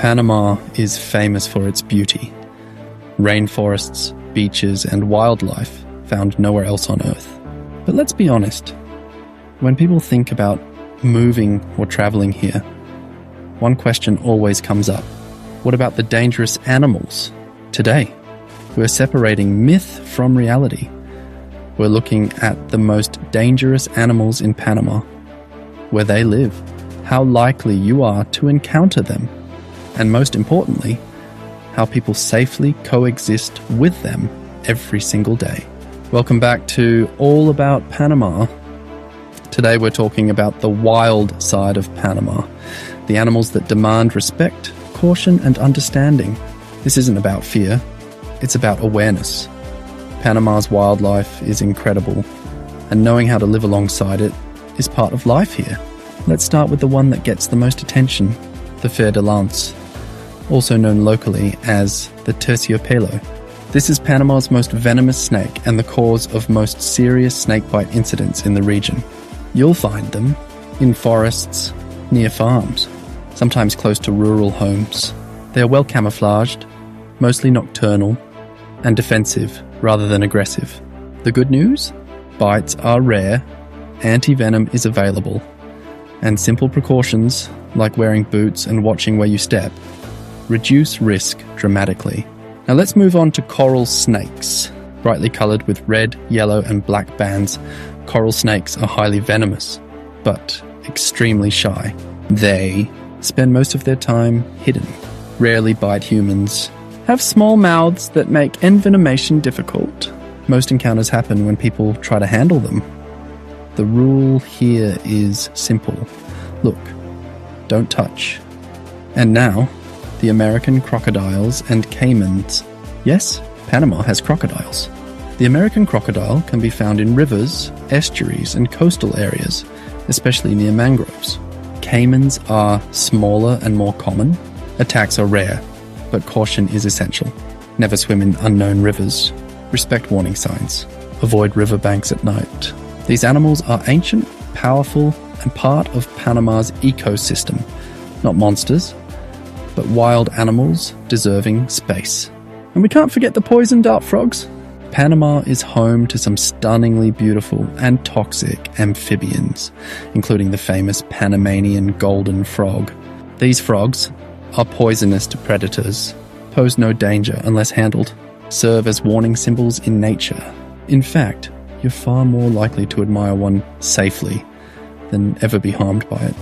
Panama is famous for its beauty. Rainforests, beaches, and wildlife found nowhere else on Earth. But let's be honest, when people think about moving or traveling here, one question always comes up. What about the dangerous animals? Today, we're separating myth from reality. We're looking at the most dangerous animals in Panama, where they live, how likely you are to encounter them, and most importantly, how people safely coexist with them every single day. Welcome back to All About Panama. Today we're talking about the wild side of Panama, the animals that demand respect, caution, and understanding. This isn't about fear, it's about awareness. Panama's wildlife is incredible, and knowing how to live alongside it is part of life here. Let's start with the one that gets the most attention, the fer de lance, also known locally as the terciopelo. This is Panama's most venomous snake and the cause of most serious snakebite incidents in the region. You'll find them in forests, near farms, sometimes close to rural homes. They are well camouflaged, mostly nocturnal, and defensive rather than aggressive. The good news? Bites are rare, anti-venom is available, and simple precautions like wearing boots and watching where you step reduce risk dramatically. Now let's move on to coral snakes. Brightly coloured with red, yellow, and black bands, coral snakes are highly venomous, but extremely shy. They spend most of their time hidden, rarely bite humans, have small mouths that make envenomation difficult. Most encounters happen when people try to handle them. The rule here is simple. Look, don't touch. And now, the American crocodiles and caimans. Yes, Panama has crocodiles. The American crocodile can be found in rivers, estuaries, and coastal areas, especially near mangroves. Caimans are smaller and more common. Attacks are rare, but caution is essential. Never swim in unknown rivers. Respect warning signs. Avoid riverbanks at night. These animals are ancient, powerful, and part of Panama's ecosystem. Not monsters, but wild animals deserving space. And we can't forget the poison dart frogs. Panama is home to some stunningly beautiful and toxic amphibians, including the famous Panamanian golden frog. These frogs are poisonous to predators, pose no danger unless handled, serve as warning symbols in nature. In fact, you're far more likely to admire one safely than ever be harmed by it.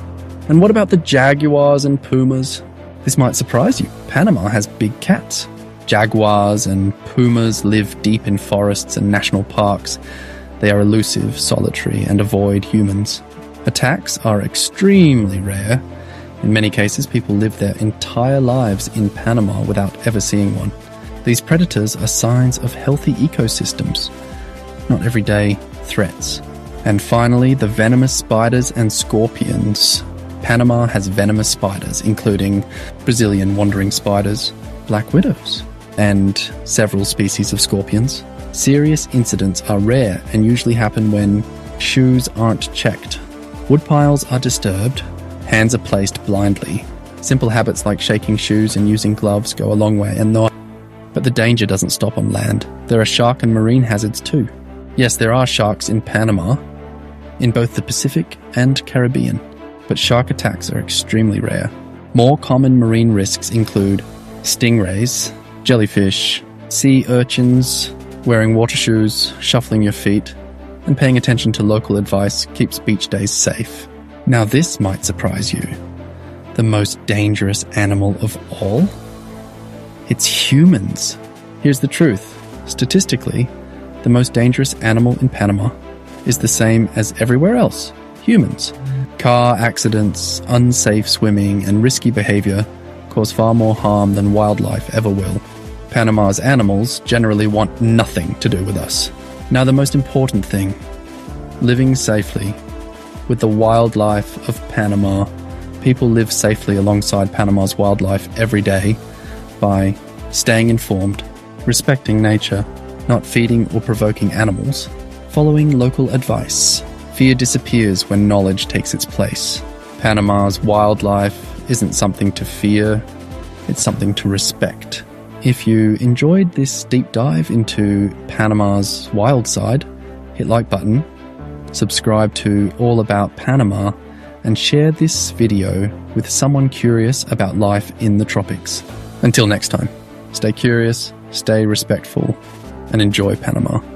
And what about the jaguars and pumas? This might surprise you. Panama has big cats. Jaguars and pumas live deep in forests and national parks. They are elusive, solitary, and avoid humans. Attacks are extremely rare. In many cases, people live their entire lives in Panama without ever seeing one. These predators are signs of healthy ecosystems, not everyday threats. And finally, the venomous spiders and scorpions. Panama has venomous spiders, including Brazilian wandering spiders, black widows, and several species of scorpions. Serious incidents are rare and usually happen when shoes aren't checked, woodpiles are disturbed, hands are placed blindly. Simple habits like shaking shoes and using gloves go a long way, but the danger doesn't stop on land. There are shark and marine hazards too. Yes, there are sharks in Panama, in both the Pacific and Caribbean, but shark attacks are extremely rare. More common marine risks include stingrays, jellyfish, sea urchins. Wearing water shoes, shuffling your feet, and paying attention to local advice keeps beach days safe. Now this might surprise you. The most dangerous animal of all? It's humans. Here's the truth. Statistically, the most dangerous animal in Panama is the same as everywhere else, humans. Car accidents, unsafe swimming, and risky behavior cause far more harm than wildlife ever will. Panama's animals generally want nothing to do with us. Now the most important thing, living safely. With the wildlife of Panama, people live safely alongside Panama's wildlife every day by staying informed, respecting nature, not feeding or provoking animals, following local advice. Fear disappears when knowledge takes its place. Panama's wildlife isn't something to fear, It's something to respect. If you enjoyed this deep dive into Panama's wild side, hit like button, subscribe to All About Panama, and share this video with someone curious about life in the tropics. Until next time, stay curious, stay respectful, and enjoy Panama.